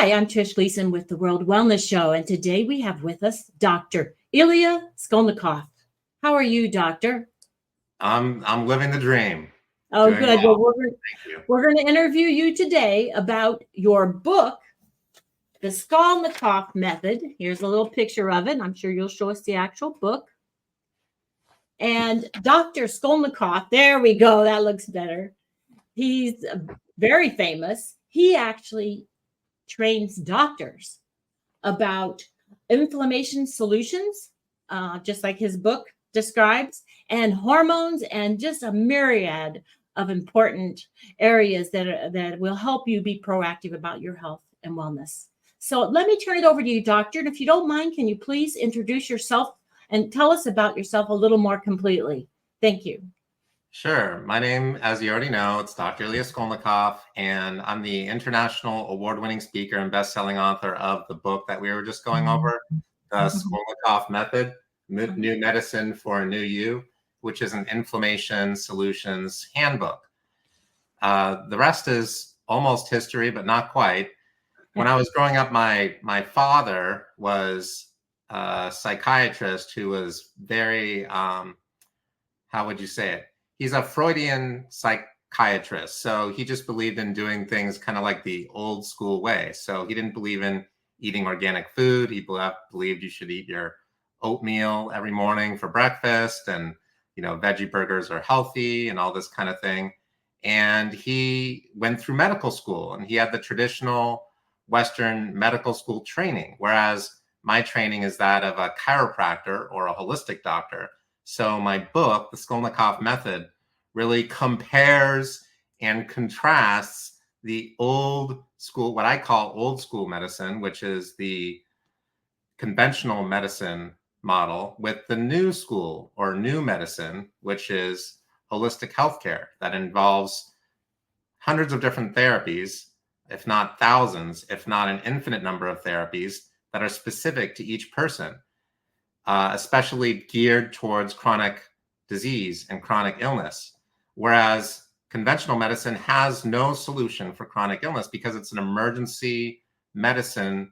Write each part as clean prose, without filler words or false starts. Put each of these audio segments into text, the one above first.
Hi, I'm Trish Gleason with the World Wellness Show, and today we have with us Dr. Ilya Skolnikoff. How are you, Doctor? I'm living the dream. Oh, Doing good. Well, well. Thank you. we're going to interview you today about your book, The Skolnikoff Method. Here's a little picture of it. I'm sure you'll show us the actual book. And Dr. Skolnikoff, there we go. That looks better. He's very famous. He actually trains doctors about inflammation solutions, just like his book describes, and hormones, and just a myriad of important areas that will help you be proactive about your health and wellness. So let me turn it over to you, Doctor. And if you don't mind, can you please introduce yourself and tell us about yourself a little more completely? Thank you. Sure. My name, as you already know, it's Dr. Ilya Skolnikoff, and I'm the international award-winning speaker and best-selling author of the book that we were just going over, The Skolnikoff Method, New Medicine for a New You, which is an inflammation solutions handbook. The rest is almost history, but not quite. When I was growing up, my father was a psychiatrist who was very, how would you say it? He's a Freudian psychiatrist. So he just believed in doing things kind of like the old school way. So he didn't believe in eating organic food. He believed you should eat your oatmeal every morning for breakfast, and, veggie burgers are healthy and all this kind of thing. And he went through medical school, and he had the traditional Western medical school training, whereas my training is that of a chiropractor or a holistic doctor. So my book, The Skolnikoff Method, really compares and contrasts the old school, what I call old school medicine, which is the conventional medicine model, with the new school or new medicine, which is holistic healthcare that involves hundreds of different therapies, if not thousands, if not an infinite number of therapies that are specific to each person. Especially geared towards chronic disease and chronic illness. Whereas conventional medicine has no solution for chronic illness because it's an emergency medicine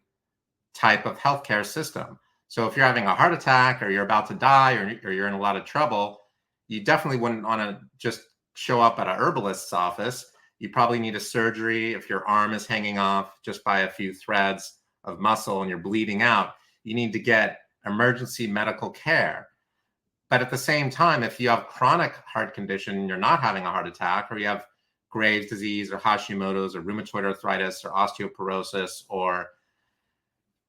type of healthcare system. So if you're having a heart attack, or you're about to die, or you're in a lot of trouble, you definitely wouldn't want to just show up at a herbalist's office. You probably need a surgery if your arm is hanging off just by a few threads of muscle and you're bleeding out. You need to get emergency medical care. But at the same time, if you have chronic heart condition and you're not having a heart attack, or you have Graves' disease or Hashimoto's or rheumatoid arthritis or osteoporosis or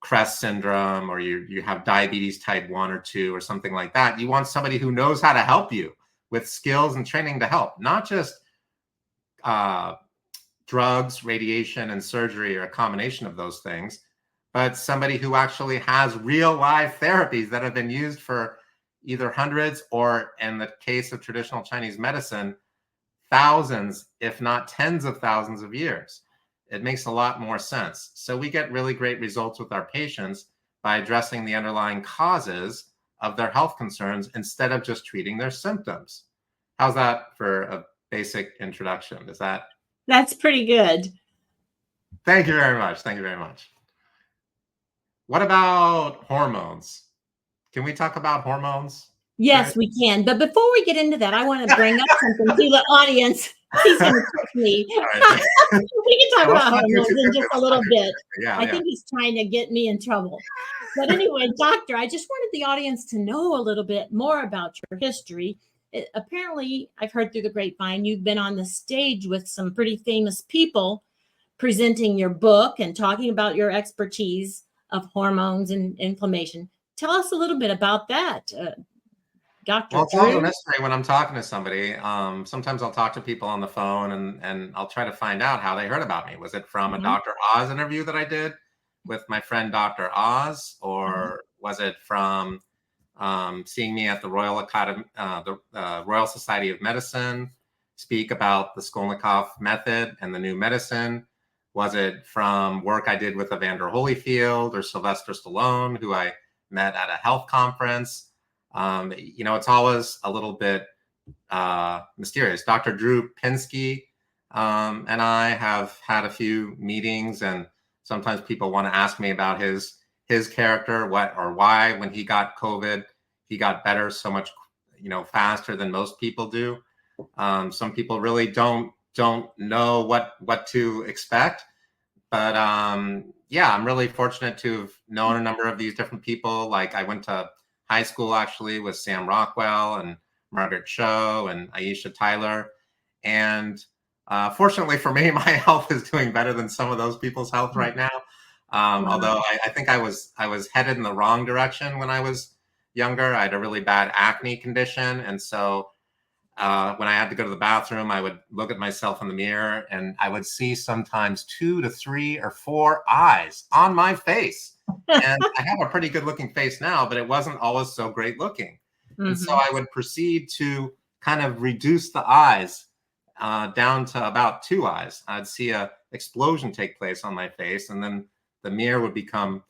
CREST syndrome, or you have diabetes type 1 or 2 or something like that, you want somebody who knows how to help you with skills and training to help, not just drugs, radiation, and surgery, or a combination of those things, but somebody who actually has real live therapies that have been used for either hundreds, or in the case of traditional Chinese medicine, thousands, if not tens of thousands of years. It makes a lot more sense. So we get really great results with our patients by addressing the underlying causes of their health concerns instead of just treating their symptoms. How's that for a basic introduction? That's pretty good. Thank you very much. Thank you very much. What about hormones? Can we talk about hormones? Yes, we can. But before we get into that, I want to bring up something to the audience. He's going to trick me. Right. We can talk about hormones in just a little bit. Yeah, I think he's trying to get me in trouble. But anyway, Doctor, I just wanted the audience to know a little bit more about your history. Apparently, I've heard through the grapevine, you've been on the stage with some pretty famous people presenting your book and talking about your expertise of hormones and inflammation. Tell us a little bit about that, Dr. Well, it's all a mystery when I'm talking to somebody. Sometimes I'll talk to people on the phone, and I'll try to find out how they heard about me. Was it from a Dr. Oz interview that I did with my friend Dr. Oz, or was it from seeing me at the Royal Academy, the Royal Society of Medicine, speak about the Skolnikoff method and the new medicine? Was it from work I did with Evander Holyfield or Sylvester Stallone, who I met at a health conference? It's always a little bit mysterious. Dr. Drew Pinsky and I have had a few meetings, and Sometimes people want to ask me about his character, what or why when he got COVID, he got better so much, faster than most people do. Some people really don't know what to expect. But yeah, I'm really fortunate to have known a number of these different people. Like I went to high school actually with Sam Rockwell and Margaret Cho and Aisha Tyler. And fortunately for me, my health is doing better than some of those people's health right now. Wow. Although I think I was headed in the wrong direction when I was younger. I had a really bad acne condition. And so when I had to go to the bathroom, I would look at myself in the mirror and I would see sometimes 2 to 3 or 4 eyes on my face. And I have a pretty good looking face now, but it wasn't always so great looking. And so I would proceed to kind of reduce the eyes down to about 2 eyes. I'd see a explosion take place on my face, and then the mirror would become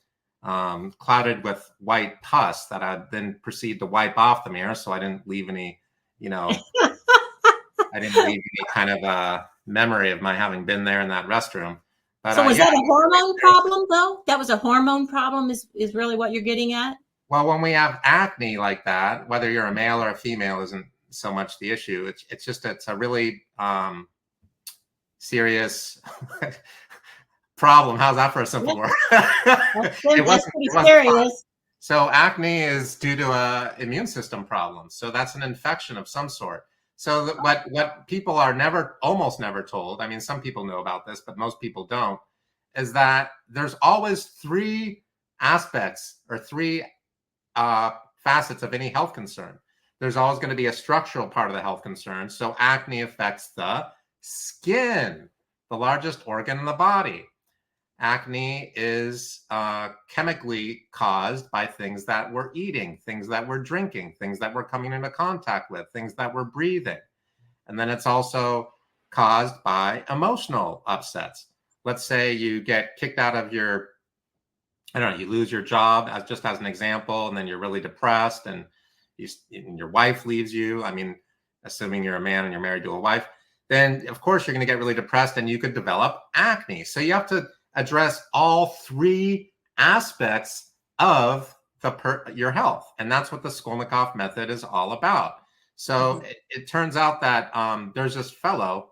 clouded with white pus that I'd then proceed to wipe off the mirror so I didn't leave any I didn't leave any kind of memory of my having been there in that restroom. But, so was that a hormone problem, though? That was a hormone problem is really what you're getting at? Well, when we have acne like that, whether you're a male or a female isn't so much the issue. It's a really serious problem. How's that for a simple word? That's pretty serious. So acne is due to a immune system problem. So that's an infection of some sort. So what people are almost never told, I mean, some people know about this, but most people don't, is that there's always 3 aspects or 3 facets of any health concern. There's always going to be a structural part of the health concern. So acne affects the skin, the largest organ in the body. Acne is chemically caused by things that we're eating, things that we're drinking, things that we're coming into contact with, things that we're breathing. And then it's also caused by emotional upsets. Let's say you get kicked out of you lose your job, as an example, and then you're really depressed and your wife leaves you. I mean, assuming you're a man and you're married to a wife, then of course you're going to get really depressed and you could develop acne. So you have to address all 3 aspects of your health. And that's what the Skolnikoff method is all about. So it turns out that there's this fellow,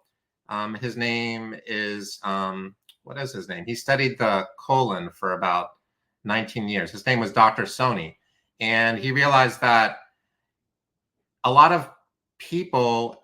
his name is, what is his name? He studied the colon for about 19 years. His name was Dr. Soni. And he realized that a lot of people,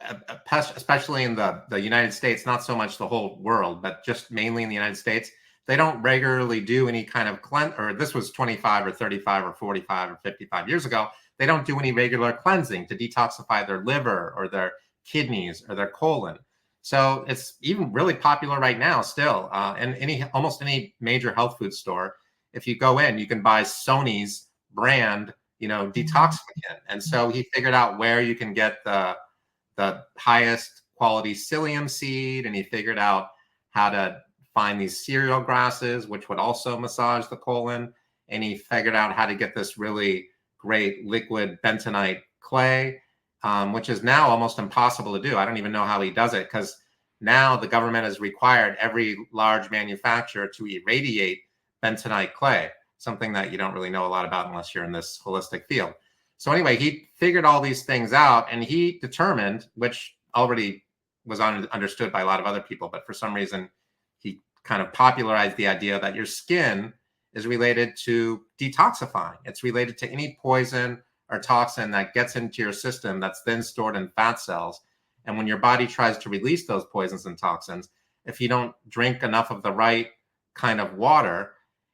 especially in the United States, not so much the whole world, but just mainly in the United States, they don't regularly do any kind of or this was 25 or 35 or 45 or 55 years ago. They don't do any regular cleansing to detoxify their liver or their kidneys or their colon. So it's even really popular right now still. And almost any major health food store, if you go in, you can buy Sony's brand, detoxificant. And so he figured out where you can get the highest quality psyllium seed, and he figured out how to find these cereal grasses, which would also massage the colon. And he figured out how to get this really great liquid bentonite clay, which is now almost impossible to do. I don't even know how he does it, because now the government has required every large manufacturer to irradiate bentonite clay, something that you don't really know a lot about unless you're in this holistic field. So anyway, he figured all these things out, and he determined, which already was understood by a lot of other people, but for some reason he kind of popularized the idea that your skin is related to detoxifying. It's related to any poison or toxin that gets into your system that's then stored in fat cells. And when your body tries to release those poisons and toxins, if you don't drink enough of the right kind of water,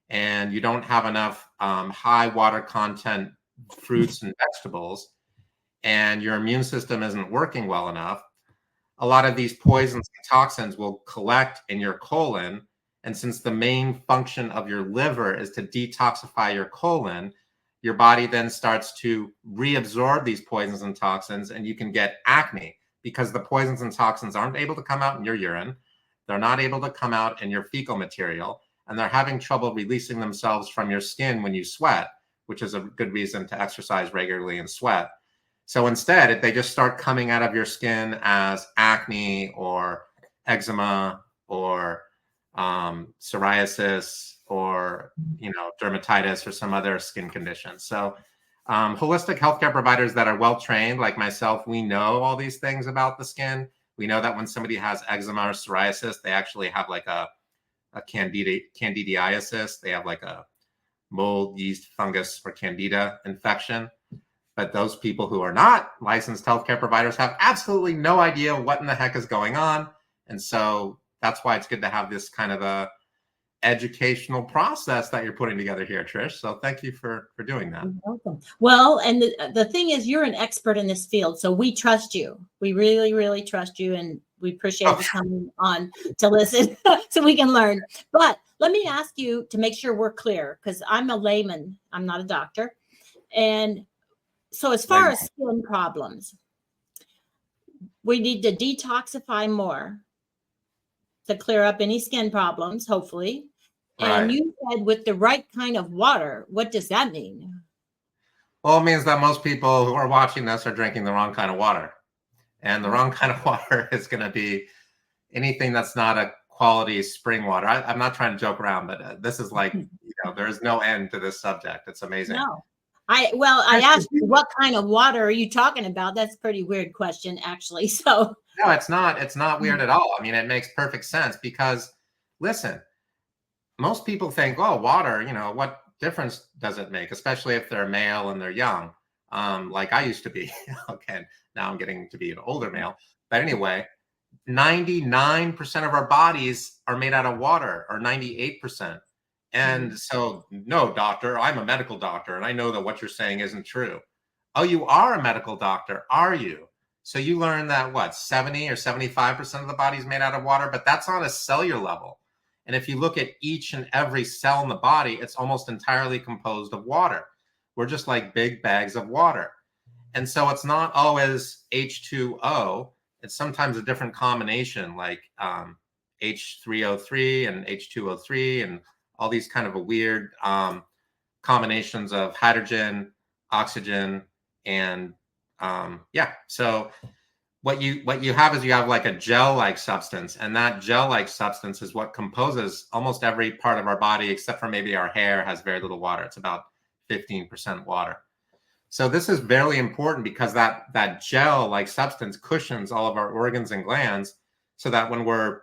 and you don't have enough high water content fruits and vegetables, and your immune system isn't working well enough, a lot of these poisons and toxins will collect in your colon. And since the main function of your liver is to detoxify your colon, your body then starts to reabsorb these poisons and toxins, and you can get acne because the poisons and toxins aren't able to come out in your urine. They're not able to come out in your fecal material, and they're having trouble releasing themselves from your skin when you sweat, which is a good reason to exercise regularly and sweat. So instead, they just start coming out of your skin as acne or eczema or psoriasis or, dermatitis or some other skin condition. So holistic healthcare providers that are well-trained, like myself, we know all these things about the skin. We know that when somebody has eczema or psoriasis, they actually have like a candidiasis. They have like a mold, yeast, fungus, or candida infection. But those people who are not licensed healthcare providers have absolutely no idea what in the heck is going on. And so that's why it's good to have this kind of a educational process that you're putting together here, Trish. So thank you for doing that. You're welcome. Well, and the thing is, you're an expert in this field, so we trust you. We really, really trust you, and we appreciate you coming on to listen so we can learn. But let me ask you to make sure we're clear, because I'm a layman. I'm not a doctor. And so as far as skin problems, we need to detoxify more to clear up any skin problems, hopefully. Right. And you said with the right kind of water. What does that mean? Well, it means that most people who are watching this are drinking the wrong kind of water. And the wrong kind of water is going to be anything that's not a quality spring water. I'm not trying to joke around, but this is like, there is no end to this subject. It's amazing. No. I asked you, what kind of water are you talking about? That's a pretty weird question, actually. So no, it's not weird at all. I mean, it makes perfect sense because, listen, most people think, oh, water, what difference does it make, especially if they're male and they're young, like I used to be. Okay, now I'm getting to be an older male. But anyway, 99% of our bodies are made out of water, or 98%. And so, no, doctor, I'm a medical doctor, and I know that what you're saying isn't true. Oh, you are a medical doctor, are you? So you learned that, what, 70 or 75% of the body is made out of water, but that's on a cellular level. And if you look at each and every cell in the body, it's almost entirely composed of water. We're just like big bags of water. And so it's not always H2O. It's sometimes a different combination, like H3O3 and H2O3 and all these kind of a weird combinations of hydrogen, oxygen, and so what you have is you have like a gel-like substance, and that gel-like substance is what composes almost every part of our body, except for maybe our hair has very little water. It's about 15% water. So this is very important because that gel-like substance cushions all of our organs and glands, so that when we're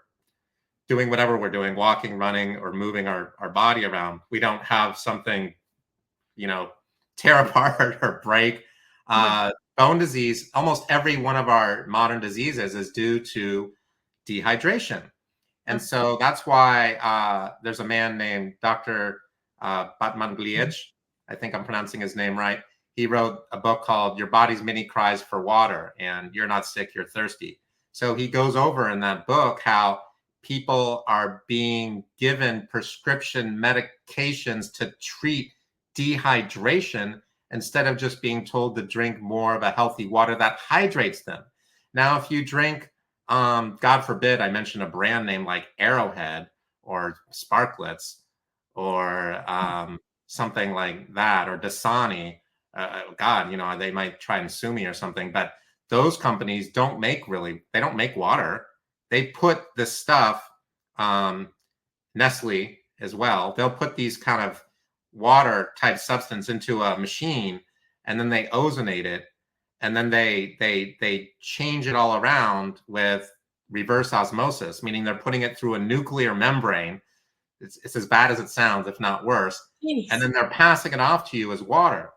doing whatever we're doing, walking, running, or moving our body around, we don't have something, tear apart or break. Bone disease, almost every one of our modern diseases is due to dehydration. And so that's why there's a man named Dr. Batmangliich. I think I'm pronouncing his name right. He wrote a book called Your Body's Many Cries for Water, and You're Not Sick, You're Thirsty. So he goes over in that book how people are being given prescription medications to treat dehydration instead of just being told to drink more of a healthy water that hydrates them. Now, if you drink, God forbid, I mentioned a brand name like Arrowhead or Sparklets or something like that, or Dasani, God, they might try and sue me or something, but those companies they don't make water. They put this stuff, Nestle as well, they'll put these kind of water type substance into a machine, and then they ozonate it, and then they change it all around with reverse osmosis, meaning they're putting it through a nuclear membrane. It's as bad as it sounds, if not worse. Jeez. And then they're passing it off to you as water.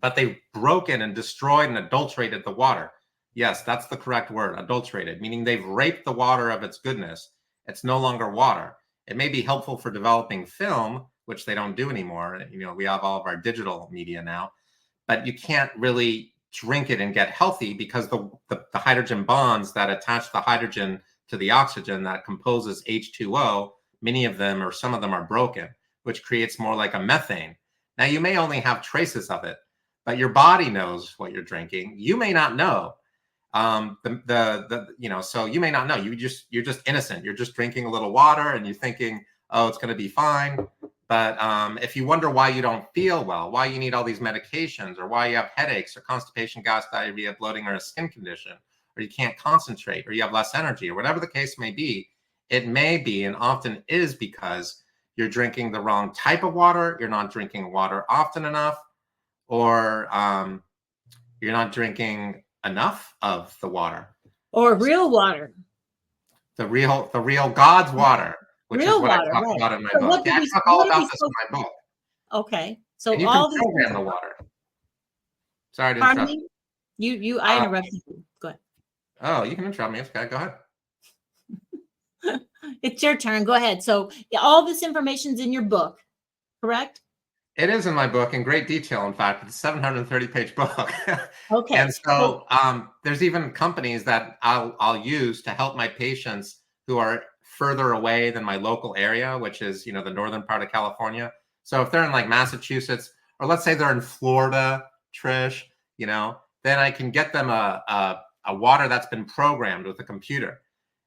But they've broken and destroyed and adulterated the water. Yes, that's the correct word, adulterated, meaning they've raped the water of its goodness. It's no longer water. It may be helpful for developing film, which they don't do anymore. We have all of our digital media now, but you can't really drink it and get healthy because the hydrogen bonds that attach the hydrogen to the oxygen that composes H2O, many of them or some of them are broken, which creates more like a methane. Now, you may only have traces of it, but your body knows what you're drinking. You may not know. So you may not know. You're just innocent. You're just drinking a little water and you're thinking, oh, it's going to be fine. But if you wonder why you don't feel well, why you need all these medications, or why you have headaches or constipation, gas, diarrhea, bloating, or a skin condition, or you can't concentrate, or you have less energy, or whatever the case may be, it may be, and often is, because you're drinking the wrong type of water, you're not drinking water often enough, or you're not drinking enough of the water. Or real water. The real God's water, which is Real what I water, talk right. about in my So book. Yeah, I talk all about this in my book. Okay. So And you can all these program things, the water. Sorry to pardon interrupt. me? I interrupted you. Go ahead. Oh, you can interrupt me. Okay, go ahead. It's your turn. Go ahead. So yeah, all this information's in your book, correct? It is in my book in great detail. In fact, it's a 730-page book. Okay. And so there's even companies that I'll use to help my patients who are further away than my local area, which is, the northern part of California. So if they're in like Massachusetts, or let's say they're in Florida, Trish, then I can get them a water that's been programmed with a computer.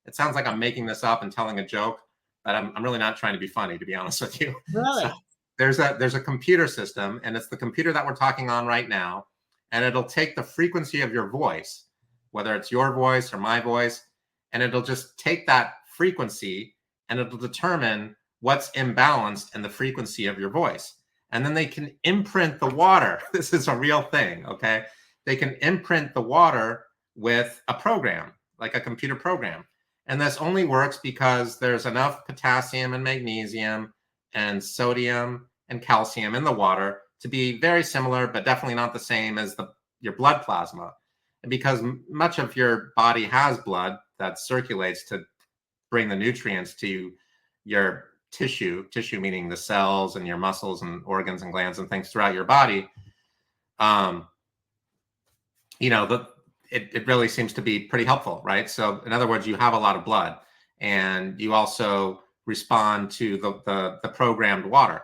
It sounds like I'm making this up and telling a joke, but I'm really not trying to be funny, to be honest with you. Really? So there's a computer system, and it's the computer that we're talking on right now, and it'll take the frequency of your voice, whether it's your voice or my voice, and it'll just take that frequency and it'll determine what's imbalanced in the frequency of your voice. And then they can imprint the water. This is a real thing, okay? They can imprint the water with a program, like a computer program. And this only works because there's enough potassium and magnesium and sodium and calcium in the water to be very similar, but definitely not the same as your blood plasma. And because much of your body has blood that circulates to bring the nutrients to your tissue meaning the cells and your muscles and organs and glands and things throughout your body, it really seems to be pretty helpful, right? So in other words, you have a lot of blood, and you also respond to the programmed water.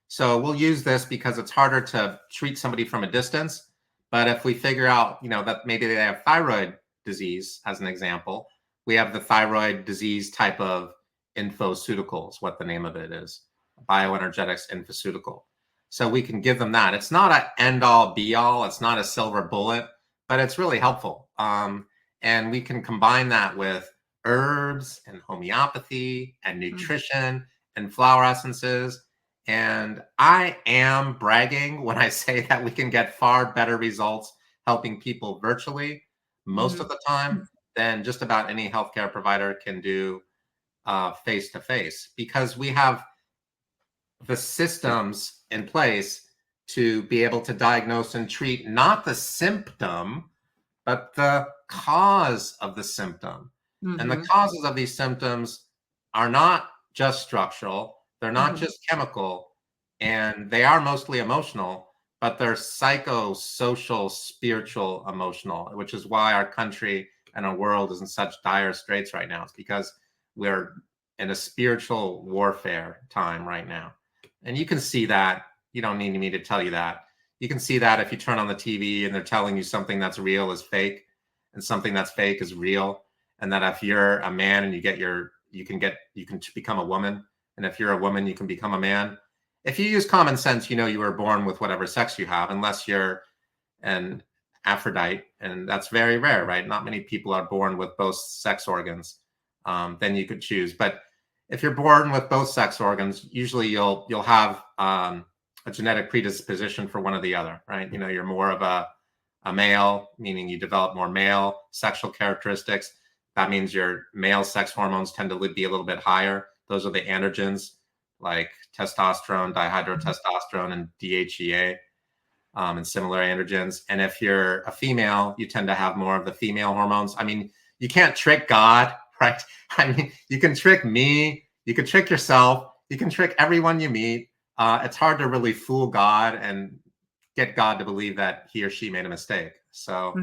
So we'll use this because it's harder to treat somebody from a distance. But if we figure out, that maybe they have thyroid disease, as an example, we have the thyroid disease type of infoceuticals, what the name of it is, bioenergetics infoceutical. So we can give them that. It's not an end all be all. It's not a silver bullet, but it's really helpful. And we can combine that with herbs and homeopathy and nutrition and flower essences. And I am bragging when I say that we can get far better results helping people virtually most of the time than just about any healthcare provider can do face to face, because we have the systems in place to be able to diagnose and treat not the symptom, but the cause of the symptom. And the causes of these symptoms are not just structural, they're not just chemical, and they are mostly emotional, but they're psychosocial, spiritual, emotional, which is why our country and our world is in such dire straits right now. It's because we're in a spiritual warfare time right now. And you can see that. You don't need me to tell you that. You can see that if you turn on the TV and they're telling you something that's real is fake and something that's fake is real. And that if you're a man and you can become a woman. And if you're a woman, you can become a man. If you use common sense, you were born with whatever sex you have, unless you're an Aphrodite. And that's very rare, right? Not many people are born with both sex organs. Then you could choose. But if you're born with both sex organs, usually you'll have a genetic predisposition for one or the other, right? You're more of a male, meaning you develop more male sexual characteristics. That means your male sex hormones tend to be a little bit higher. Those are the androgens, like testosterone, dihydrotestosterone, and DHEA, and similar androgens. And if you're a female, you tend to have more of the female hormones. I mean, you can't trick God, right? I mean, you can trick me, you can trick yourself, you can trick everyone you meet. It's hard to really fool God and get God to believe that he or she made a mistake. So,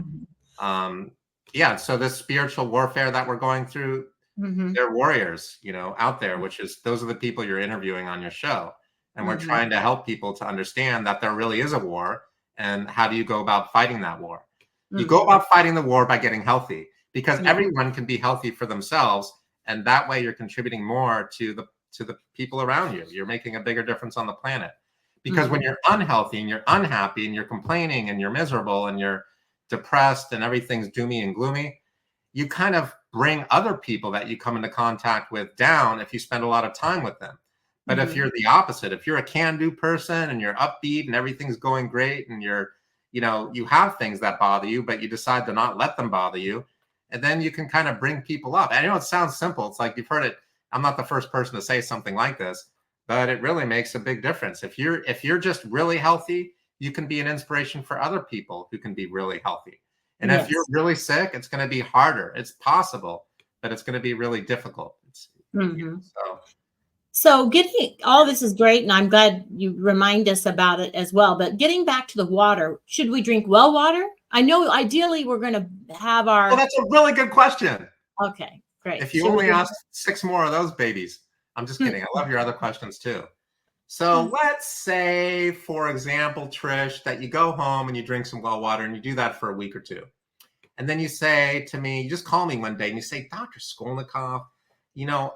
so this spiritual warfare that we're going through, they're warriors, out there, those are the people you're interviewing on your show. And we're trying to help people to understand that there really is a war. And how do you go about fighting that war? You go about fighting the war by getting healthy, because everyone can be healthy for themselves. And that way you're contributing more to the people around you. You're making a bigger difference on the planet. Because when you're unhealthy and you're unhappy and you're complaining and you're miserable and you're depressed and everything's doomy and gloomy, you kind of bring other people that you come into contact with down if you spend a lot of time with them. But if you're the opposite, if you're a can-do person and you're upbeat and everything's going great and you're, you have things that bother you, but you decide to not let them bother you, and then you can kind of bring people up. I know it sounds simple. It's like you've heard it. I'm not the first person to say something like this, but it really makes a big difference. If you're just really healthy, you can be an inspiration for other people who can be really healthy. And if you're really sick, it's going to be harder. It's possible, but it's going to be really difficult. So getting all this is great, and I'm glad you remind us about it as well. But getting back to the water, should we drink well water? I know ideally we're going to have our. Well, that's a really good question. Okay, great. If you only ask 6 more of those babies. I'm just kidding. I love your other questions too. So let's say, for example, Trish, that you go home and you drink some well water and you do that for a week or two. And then you say to me, you just call me one day and you say, Dr. Skolnikoff,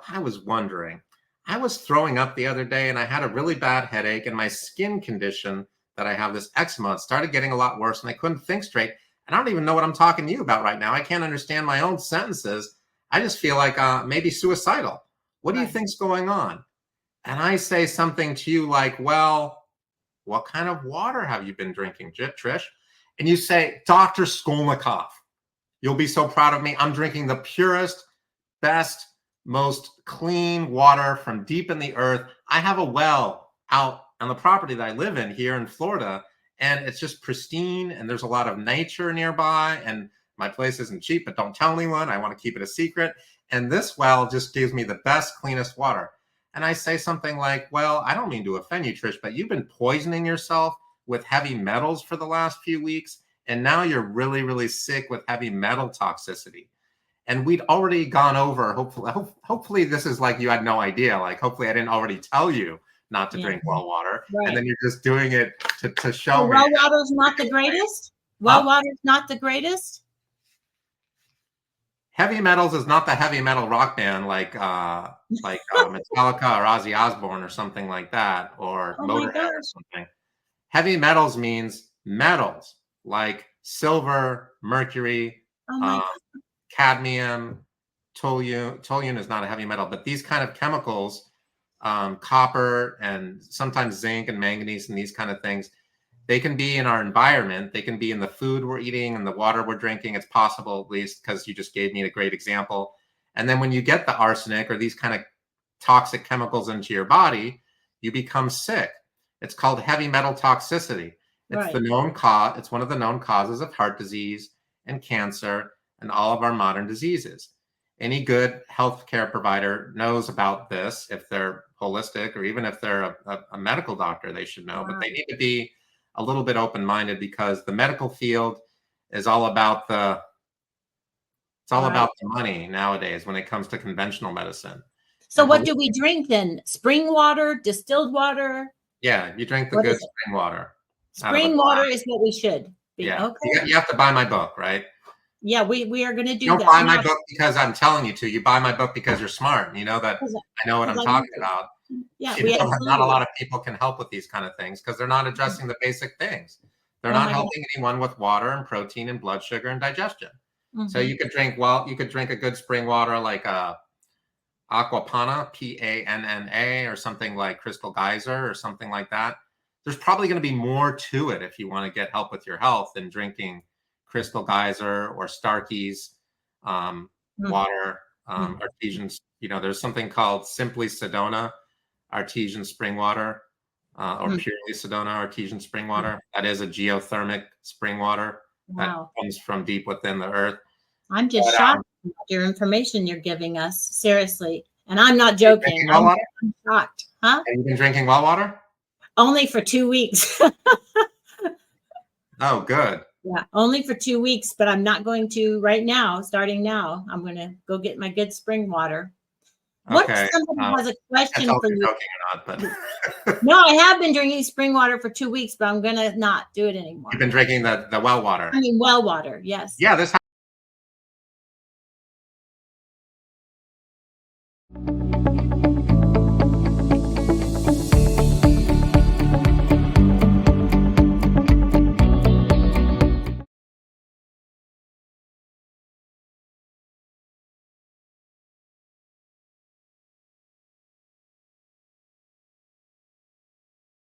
I was wondering, I was throwing up the other day and I had a really bad headache, and my skin condition that I have, this eczema, started getting a lot worse and I couldn't think straight. And I don't even know what I'm talking to you about right now. I can't understand my own sentences. I just feel like maybe suicidal. What do you think's going on? And I say something to you like, well, what kind of water have you been drinking, Trish? And you say, Dr. Skolnikoff, you'll be so proud of me. I'm drinking the purest, best, most clean water from deep in the earth. I have a well out on the property that I live in here in Florida, and it's just pristine, and there's a lot of nature nearby, and my place isn't cheap, but don't tell anyone. I want to keep it a secret. And this well just gives me the best, cleanest water. And I say something like, well, I don't mean to offend you, Trish, but you've been poisoning yourself with heavy metals for the last few weeks. And now you're really, really sick with heavy metal toxicity. And we'd already gone over, hopefully this is like you had no idea. Like, hopefully I didn't already tell you not to drink well water. Right. And then you're just doing it to show me. Well water's not the greatest? Well water's not the greatest? Heavy metals is not the heavy metal rock band like Metallica or Ozzy Osbourne or something like that, or Motorhead or something. Heavy metals means metals like silver, mercury, cadmium, toluene. Toluene is not a heavy metal, but these kind of chemicals, copper and sometimes zinc and manganese and these kind of things, they can be in our environment. They can be in the food we're eating and the water we're drinking. It's possible, at least, because you just gave me a great example. And then when you get the arsenic or these kind of toxic chemicals into your body, you become sick. It's called heavy metal toxicity. It's the known cause. It's one of the known causes of heart disease and cancer and all of our modern diseases. Any good healthcare provider knows about this. If they're holistic, or even if they're a medical doctor, they should know. But they need to be a little bit open-minded, because the medical field is all about the money nowadays when it comes to conventional medicine. So what do we drink then? Spring water, distilled water? Yeah, you drink the good spring water. Spring water is what we should be. Yeah. Okay. You have to buy my book, right? Yeah, we are going to do that. You don't buy my book because I'm telling you to. You buy my book because you're smart. You know that I know what I'm talking about. Yeah, not a lot of people can help with these kind of things because they're not addressing the basic things. They're not helping anyone with water and protein and blood sugar and digestion. So you could drink a good spring water like Aquapana, Panna, or something like Crystal Geyser or something like that. There's probably going to be more to it if you want to get help with your health than drinking Crystal Geyser or Starkey's water, artesians. There's something called Simply Sedona artesian spring water, or Purely Sedona artesian spring water. That is a geothermic spring water that comes from deep within the earth. I'm just shocked about your information you're giving us, seriously. And I'm not joking. I'm shocked. Huh? Have you been drinking well water? Only for 2 weeks. Oh, good. Yeah, only for 2 weeks, but I'm not going to right now. Starting now, I'm going to go get my good spring water. What if somebody has a question for you? Joking or not, but no, I have been drinking spring water for 2 weeks, but I'm going to not do it anymore. You've been drinking the well water. I mean, well water, yes. Yeah, this